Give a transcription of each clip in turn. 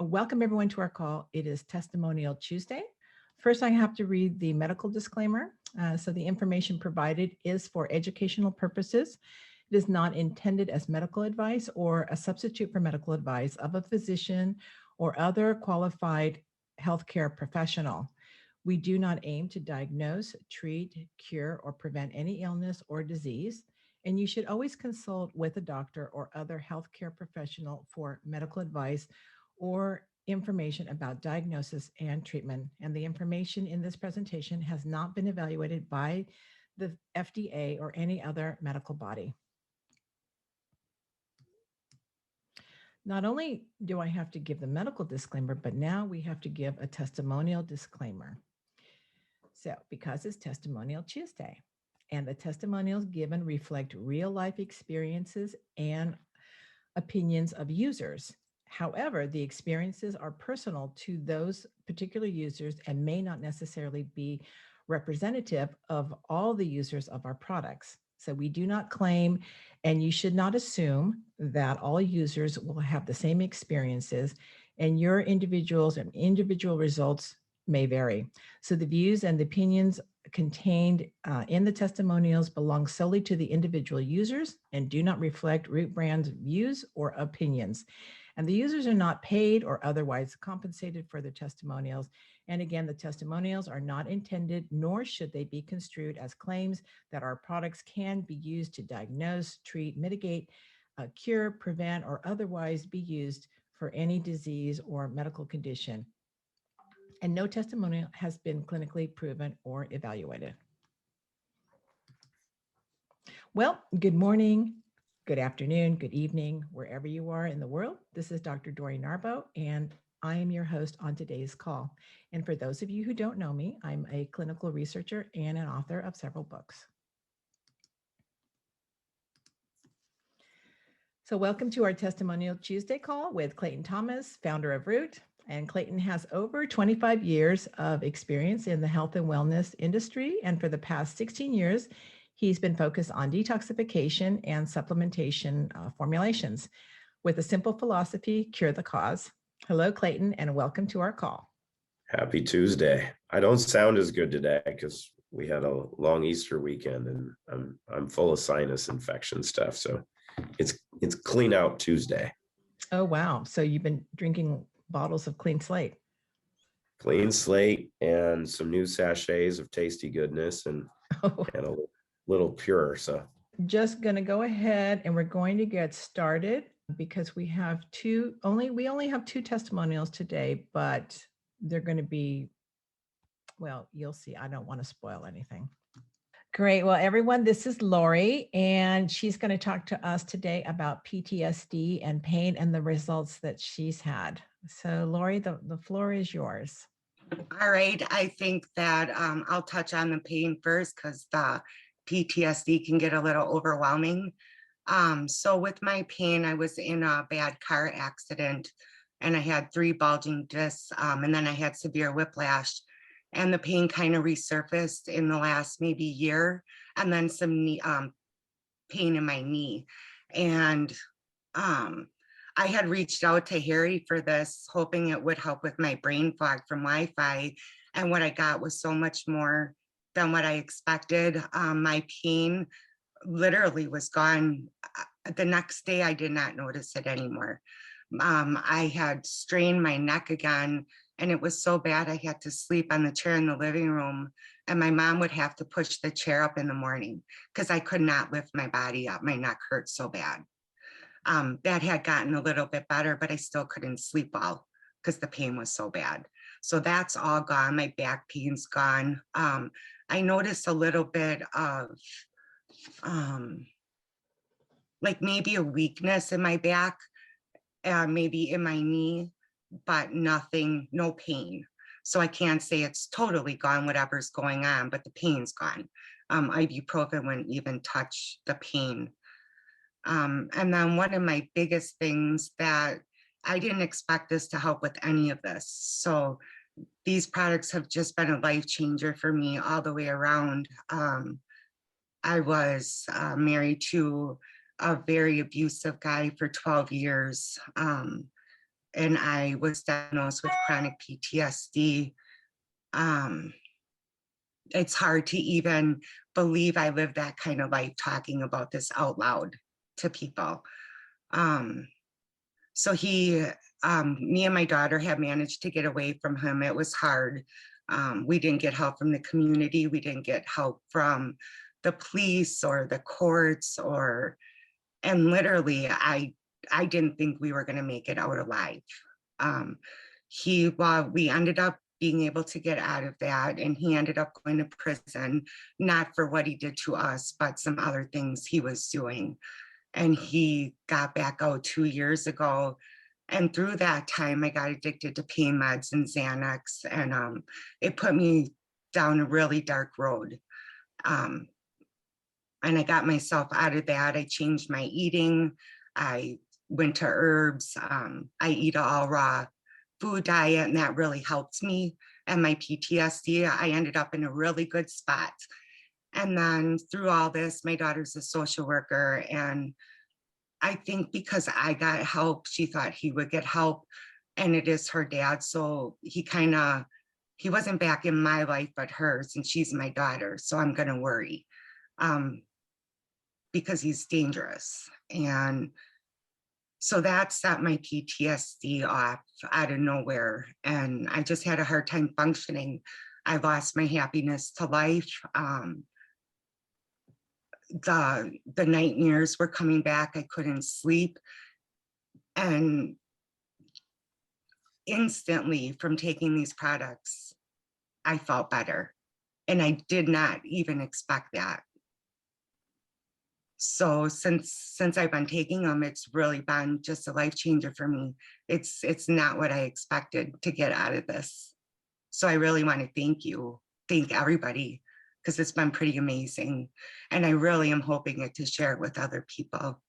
Welcome everyone to our call. It is Testimonial Tuesday. First, I have to read the medical disclaimer. So the information provided is for educational purposes. It is not intended as medical advice or a substitute for medical advice of a physician or other qualified healthcare professional. We do not aim to diagnose, treat, cure, or prevent any illness or disease. And you should always consult with a doctor or other healthcare professional for medical advice or information about diagnosis and treatment. And the information in this presentation has not been evaluated by the FDA or any other medical body. Not only do I have to give the medical disclaimer, but now we have to give a testimonial disclaimer. So, because it's Testimonial Tuesday, and the testimonials given reflect real life experiences and opinions of users. However, the experiences are personal to those particular users and may not necessarily be representative of all the users of our products. So we do not claim, and you should not assume that all users will have the same experiences, and your individuals and individual results may vary. So the views and the opinions contained in the testimonials belong solely to the individual users and do not reflect Root Brand's views or opinions. And the users are not paid or otherwise compensated for their testimonials. And again, the testimonials are not intended, nor should they be construed as claims that our products can be used to diagnose, treat, mitigate, cure, prevent, or otherwise be used for any disease or medical condition. And no testimonial has been clinically proven or evaluated. Well, good morning, good afternoon, good evening, wherever you are in the world. This is Dr. Dori Narbo, and I am your host on today's call. And for those of you who don't know me, I'm a clinical researcher and an author of several books. So welcome to our Testimonial Tuesday call with Clayton Thomas, founder of Root. And Clayton has over 25 years of experience in the health and wellness industry. And for the past 16 years, he's been focused on detoxification and supplementation formulations with a simple philosophy, cure the cause. Hello, Clayton, and welcome to our call. Happy Tuesday. I don't sound as good today because we had a long Easter weekend and I'm full of sinus infection stuff. So it's clean out Tuesday. Oh, wow. So you've been drinking bottles of Clean Slate. Clean Slate and some new sachets of tasty goodness and a little Pure. So just going to go ahead and we're going to get started because we only have two testimonials today, but they're going to be, well, you'll see. I don't want to spoil anything. Great. Well, everyone, this is Lori, and she's going to talk to us today about PTSD and pain and the results that she's had. So, Lori, the floor is yours. All right. I think that I'll touch on the pain first because the PTSD can get a little overwhelming. So with my pain, I was in a bad car accident and I had 3 bulging discs and then I had severe whiplash. And the pain kind of resurfaced in the last maybe year, and then some pain in my knee. And I had reached out to Harry for this, hoping it would help with my brain fog from Wi-Fi. And what I got was so much more than what I expected. My pain literally was gone. The next day, I did not notice it anymore. I had strained my neck again, and it was so bad I had to sleep on the chair in the living room, and my mom would have to push the chair up in the morning because I could not lift my body up. My neck hurt so bad. That had gotten a little bit better, but I still couldn't sleep well because the pain was so bad. So that's all gone. My back pain's gone. I noticed a little bit of like maybe a weakness in my back, maybe in my knee, but nothing, no pain. So I can't say it's totally gone, whatever's going on, but the pain's gone. Ibuprofen wouldn't even touch the pain. And then one of my biggest things that I didn't expect this to help with any of this. So these products have just been a life changer for me all the way around. I was married to a very abusive guy for 12 years. and I was diagnosed with chronic PTSD. It's hard to even believe I lived that kind of life talking about this out loud to people. So me and my daughter have managed to get away from him. It was hard. We didn't get help from the community. We didn't get help from the police or the courts, and literally I didn't think we were going to make it out alive. We ended up being able to get out of that, and he ended up going to prison, not for what he did to us, but some other things he was doing. And he got back out 2 years ago. And through that time, I got addicted to pain meds and Xanax, and it put me down a really dark road. And I got myself out of that. I changed my eating. I went to herbs. I eat an all raw food diet, and that really helped me. And my PTSD, I ended up in a really good spot. And then through all this, my daughter's a social worker, and I think because I got help, she thought he would get help, and it is her dad. So he wasn't back in my life, but hers, and she's my daughter. So I'm going to worry because he's dangerous. And so that set my PTSD off out of nowhere. And I just had a hard time functioning. I lost my happiness to life. The nightmares were coming back. I couldn't sleep. And instantly from taking these products, I felt better. And I did not even expect that. So since I've been taking them, it's really been just a life changer for me. It's not what I expected to get out of this. So I really want to thank everybody, because it's been pretty amazing. And I really am hoping to share it with other people.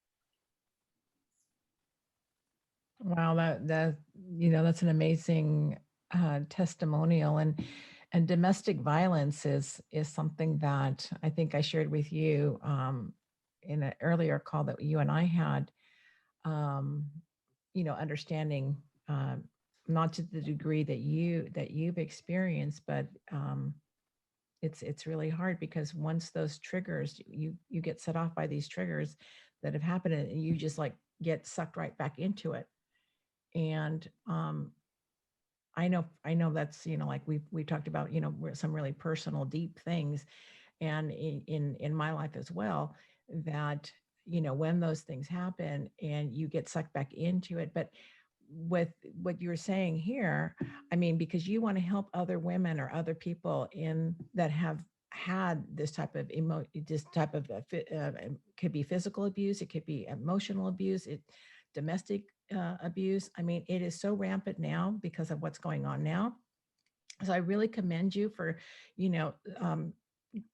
Wow, that's an amazing testimonial, and domestic violence is something that I think I shared with you in an earlier call that you and I had. Understanding not to the degree that you've experienced, but it's really hard, because once those triggers, you get set off by these triggers that have happened, and you just like get sucked right back into it. And I know that's, like we talked about, some really personal, deep things, and in my life as well, that, when those things happen and you get sucked back into it. But with what you're saying here, I mean, because you want to help other women or other people that have had this type of could be physical abuse, it could be emotional abuse, domestic abuse. I mean, it is so rampant now because of what's going on now. So I really commend you for,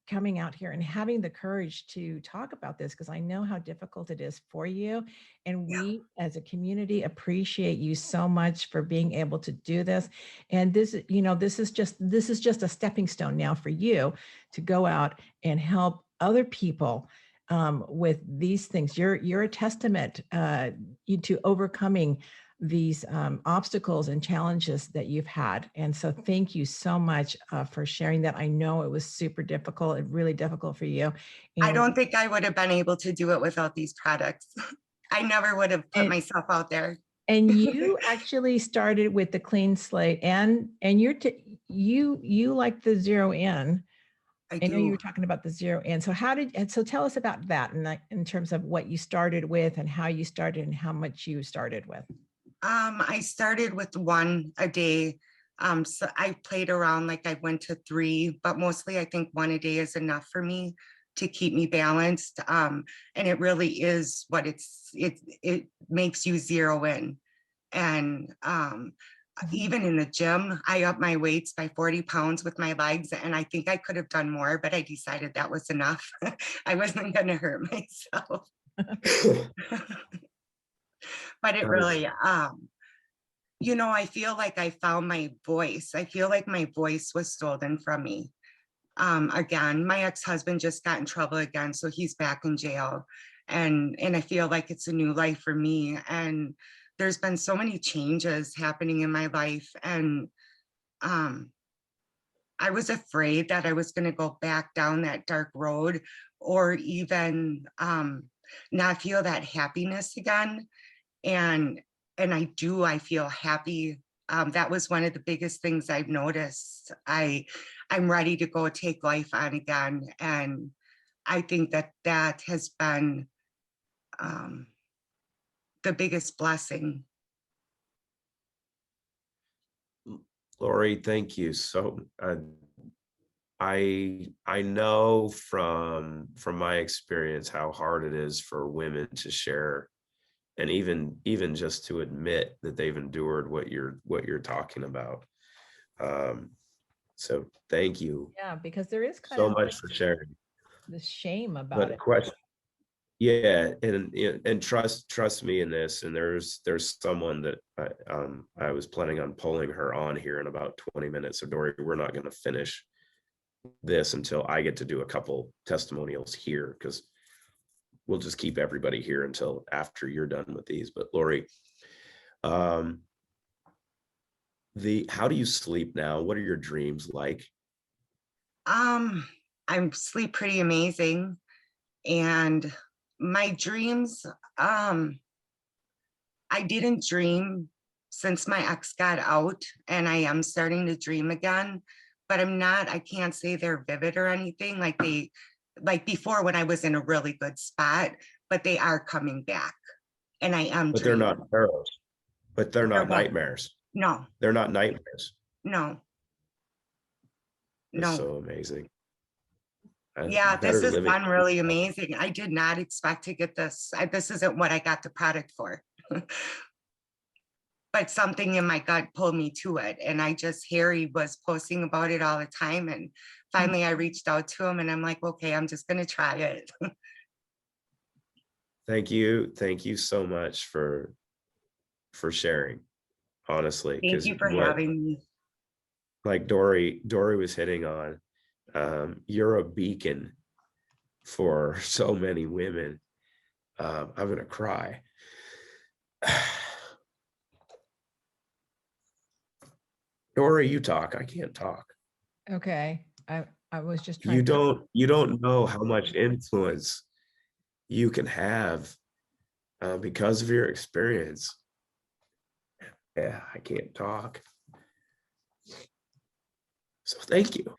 coming out here and having the courage to talk about this, because I know how difficult it is for you. And we as a community appreciate you so much for being able to do this. And this is just a stepping stone now for you to go out and help other people with these things. You're a testament to overcoming these obstacles and challenges that you've had. And so thank you so much for sharing that. I know it was super difficult, really difficult for you. And I don't think I would have been able to do it without these products. I never would have put myself out there. And you actually started with the clean slate, and you like the zero in. I know you were talking about the zero in. So so tell us about that, and in terms of what you started with and how you started and how much you started with. I started with 1 a day. So I played around, like I went to 3, but mostly I think 1 a day is enough for me to keep me balanced. And it really is what it makes you zero in. And even in the gym, I upped my weights by 40 pounds with my legs, and I think I could have done more, but I decided that was enough. I wasn't going to hurt myself. But it really, I feel like I found my voice. I feel like my voice was stolen from me. Again, my ex-husband just got in trouble again, so he's back in jail. And I feel like it's a new life for me. And there's been so many changes happening in my life, and I was afraid that I was going to go back down that dark road, or even not feel that happiness again. And I feel happy. That was one of the biggest things I've noticed. I'm ready to go take life on again. And I think that has been the biggest blessing. Lori, thank you. So I know from my experience how hard it is for women to share, and even just to admit that they've endured what you're talking about. So thank you Yeah, because there is kind so of much for sharing. this shame about But it. question, yeah, and trust me in this. And there's someone that I was planning on pulling her on here in about 20 minutes. So Dory, we're not going to finish this until I get to do a couple testimonials here, because we'll just keep everybody here until after you're done with these. But Lori, how do you sleep now? What are your dreams like? I sleep pretty amazing. And my dreams, I didn't dream since my ex got out, and I am starting to dream again, but I can't say they're vivid or anything like before when I was in a really good spot, but they are coming back, and I am But they're dreaming. not arrows, but they're They're not what? nightmares. No, They're not nightmares. no, It's no. so amazing. Yeah, this Better has living. been really amazing. I did not expect to get this. This isn't what I got the product for. But something in my gut pulled me to it. And Harry was posting about it all the time. And finally I reached out to him and I'm like, okay, I'm just going to try it. Thank you. Thank you so much for sharing, honestly, Thank because you for what, having me. like Dory was hitting on, you're a beacon for so many women. I'm gonna cry. Dory, you talk. I can't talk. Okay. I was just You trying to. don't know how much influence you can have because of your experience. Yeah, I can't talk. So thank you.